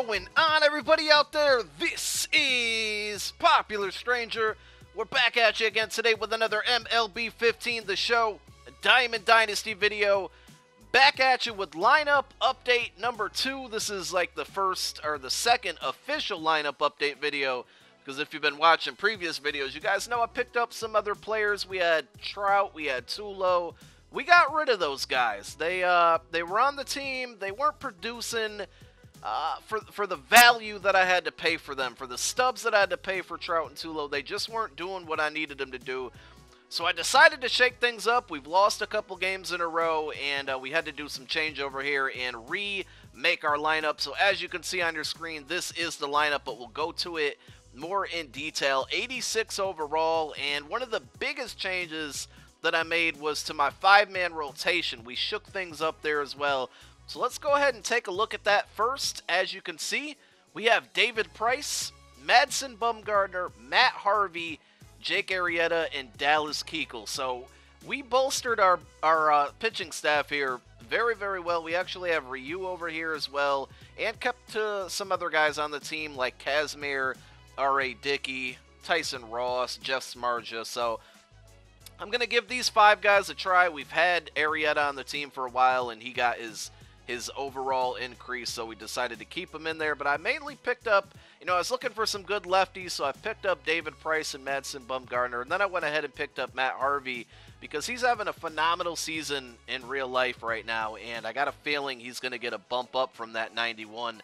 going on, everybody out there? This is Popular Stranger. We're back at you again today with another MLB 15 The Show Diamond Dynasty video. Back at you with lineup update number 2. This is like the first or the second official lineup update video, because if you've been watching previous videos, you guys know I picked up some other players. We had Trout, we had Tulo. We got rid of those guys. They were on the team. They weren't producing for the value that I had to pay for them, for the stubs that I had to pay for Trout and Tulo. They just weren't doing what I needed them to do. So I decided to shake things up. We've lost a couple games in a row, and we had to do some change over here and remake our lineup. So as you can see on your screen, this is the lineup, but we'll go to it more in detail. 86 overall, and one of the biggest changes that I made was to my 5-man rotation. We shook things up there as well. So let's go ahead and take a look at that first. As you can see, we have David Price, Madison Bumgarner, Matt Harvey, Jake Arrieta, and Dallas Keuchel. So we bolstered our pitching staff here very, very well. We actually have Ryu over here as well, and kept some other guys on the team like Kazmir, R.A. Dickey, Tyson Ross, Jeff Smarja. So I'm going to give these 5 guys a try. We've had Arrieta on the team for a while, and he got his overall increase, so we decided to keep him in there. But I mainly picked up, I was looking for some good lefties, so I picked up David Price and Madison Bumgarner, and then I went ahead and picked up Matt Harvey because he's having a phenomenal season in real life right now, and I got a feeling he's going to get a bump up from that 91,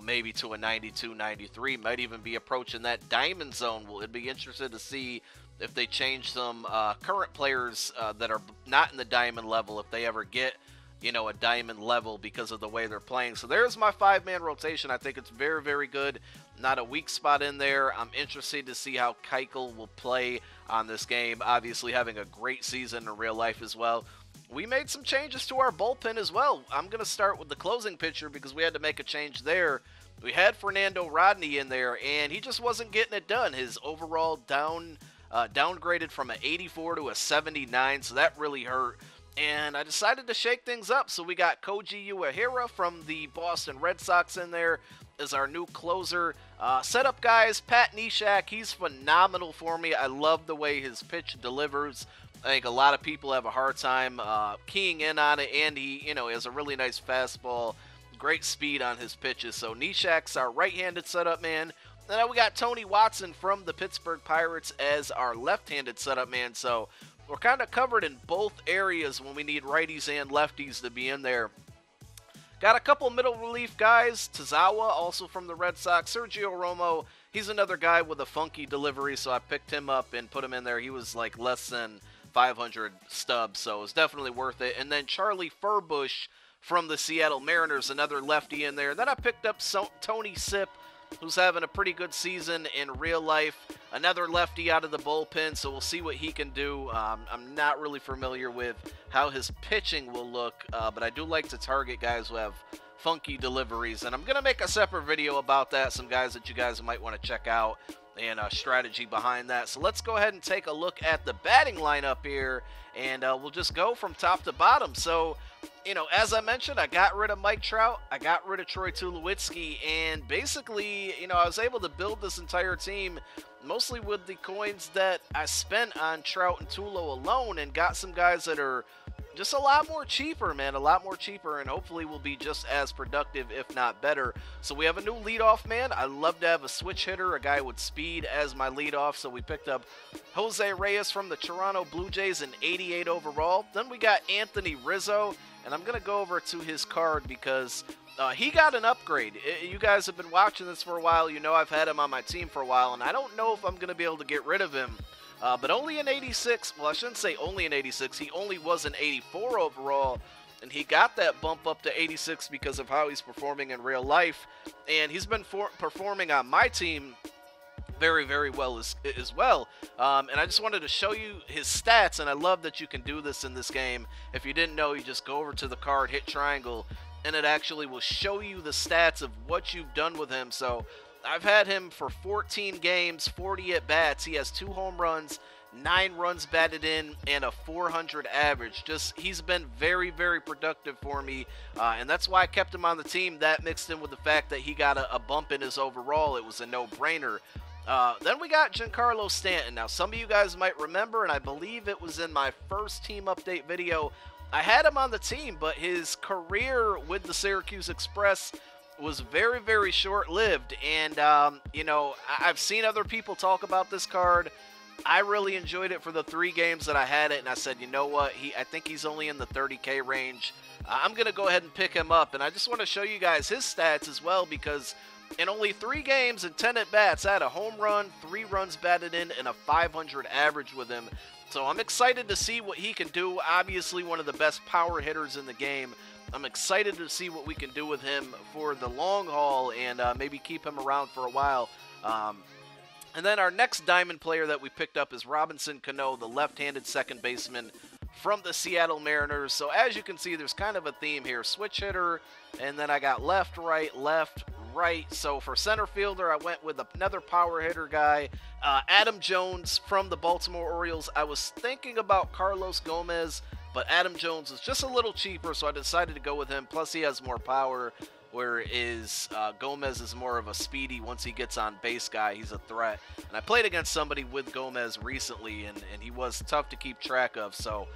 maybe to a 92, 93, might even be approaching that diamond zone. It'd be interested to see if they change some current players that are not in the diamond level, if they ever get, a diamond level because of the way they're playing. So there's my 5-man rotation. I think it's very, very good. Not a weak spot in there. I'm interested to see how Keuchel will play on this game. Obviously having a great season in real life as well. We made some changes to our bullpen as well. I'm going to start with the closing pitcher because we had to make a change there. We had Fernando Rodney in there, and he just wasn't getting it done. His overall downgraded from an 84 to a 79, so that really hurt. And I decided to shake things up, so we got Koji Uehara from the Boston Red Sox in there as our new closer. Setup guys, Pat Neshek, he's phenomenal for me. I love the way his pitch delivers. I think a lot of people have a hard time keying in on it, and he, has a really nice fastball, great speed on his pitches. So Neshek's our right-handed setup man. And then we got Tony Watson from the Pittsburgh Pirates as our left-handed setup man. So we're kind of covered in both areas when we need righties and lefties to be in there. Got a couple middle relief guys. Tazawa, also from the Red Sox. Sergio Romo, he's another guy with a funky delivery, so I picked him up and put him in there. He was like less than 500 stubs, so it was definitely worth it. And then Charlie Furbush from the Seattle Mariners, another lefty in there. Then I picked up Tony Sipp, who's having a pretty good season in real life. Another lefty out of the bullpen, so we'll see what he can do. I'm not really familiar with how his pitching will look, but I do like to target guys who have funky deliveries, and I'm going to make a separate video about that, some guys that you guys might want to check out, and strategy behind that. So let's go ahead and take a look at the batting lineup here, and we'll just go from top to bottom. So, as I mentioned, I got rid of Mike Trout, I got rid of Troy Tulowitzki, and basically, I was able to build this entire team mostly with the coins that I spent on Trout and Tulo alone, and got some guys that are just a lot more cheaper, man, a lot more cheaper, and hopefully will be just as productive, if not better. So we have a new leadoff man. I love to have a switch hitter, a guy with speed as my leadoff, so we picked up Jose Reyes from the Toronto Blue Jays in 88 overall. Then we got Anthony Rizzo, and I'm going to go over to his card because he got an upgrade. You guys have been watching this for a while. I've had him on my team for a while, and I don't know if I'm going to be able to get rid of him. But only an 86, well, I shouldn't say only an 86, he only was an 84 overall, and he got that bump up to 86 because of how he's performing in real life, and he's been performing on my team very, very well as well. And I just wanted to show you his stats, and I love that you can do this in this game. If you didn't know, you just go over to the card, hit triangle, and it actually will show you the stats of what you've done with him. So I've had him for 14 games, 40 at-bats. He has 2 home runs, 9 runs batted in, and a 400 average. Just, he's been very, very productive for me, and that's why I kept him on the team. That mixed in with the fact that he got a bump in his overall. It was a no-brainer. Then we got Giancarlo Stanton. Now, some of you guys might remember, and I believe it was in my first team update video, I had him on the team, but his career with the Syracuse Express was very, very short-lived. And, you know, I've seen other people talk about this card. I really enjoyed it for the 3 games that I had it, and I said, you know what, I think he's only in the 30K range. I'm going to go ahead and pick him up, and I just want to show you guys his stats as well, because in only 3 games and 10 at-bats, I had a home run, 3 runs batted in, and a 500 average with him. So I'm excited to see what he can do. Obviously, one of the best power hitters in the game. I'm excited to see what we can do with him for the long haul and maybe keep him around for a while. And then our next diamond player that we picked up is Robinson Cano, the left-handed second baseman from the Seattle Mariners. So as you can see, there's kind of a theme here. Switch hitter, and then I got left, right. So for center fielder, I went with another power hitter guy, Adam Jones from the Baltimore Orioles. I was thinking about Carlos Gomez, but Adam Jones is just a little cheaper, so I decided to go with him. Plus, he has more power, whereas Gomez is more of a speedy, once he gets on base guy, he's a threat. And I played against somebody with Gomez recently, and he was tough to keep track of, so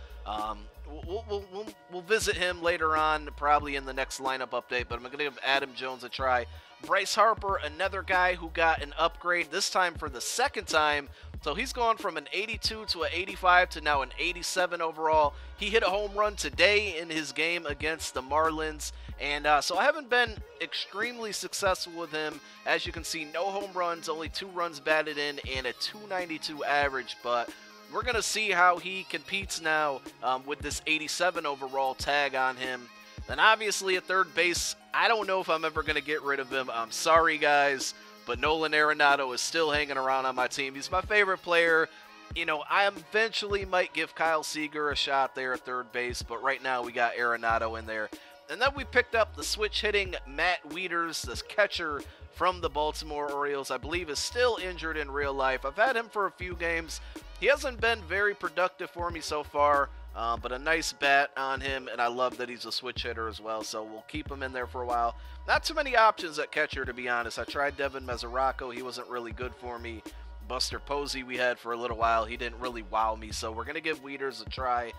we'll visit him later on, probably in the next lineup update, but I'm going to give Adam Jones a try. Bryce Harper, another guy who got an upgrade, this time for the 2nd time. So he's gone from an 82 to an 85 to now an 87 overall. He hit a home run today in his game against the Marlins. And so I haven't been extremely successful with him. As you can see, no home runs, only 2 runs batted in, and a 292 average. But we're going to see how he competes now with this 87 overall tag on him. Then obviously at third base, I don't know if I'm ever going to get rid of him. I'm sorry, guys, but Nolan Arenado is still hanging around on my team. He's my favorite player. You know, I eventually might give Kyle Seager a shot there at third base, but right now we got Arenado in there. And then we picked up the switch-hitting Matt Wieters, this catcher from the Baltimore Orioles. I believe is still injured in real life. I've had him for a few games. He hasn't been very productive for me so far, but a nice bat on him, and I love that he's a switch hitter as well, so we'll keep him in there for a while. Not too many options at catcher, to be honest. I tried Devin Mesoraco. He wasn't really good for me. Buster Posey we had for a little while. He didn't really wow me, so we're going to give Wieters a try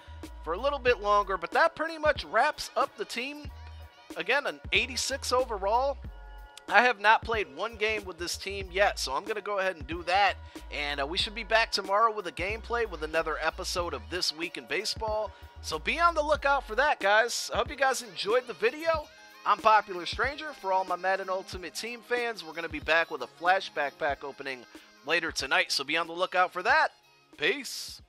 for a little bit longer, but that pretty much wraps up the team. Again, an 86 overall. I have not played 1 game with this team yet, so I'm going to go ahead and do that, and we should be back tomorrow with a gameplay with another episode of This Week in Baseball, so be on the lookout for that, guys. I hope you guys enjoyed the video. I'm Popular Stranger. For all my Madden Ultimate Team fans, we're going to be back with a flashback pack opening later tonight, so be on the lookout for that. Peace.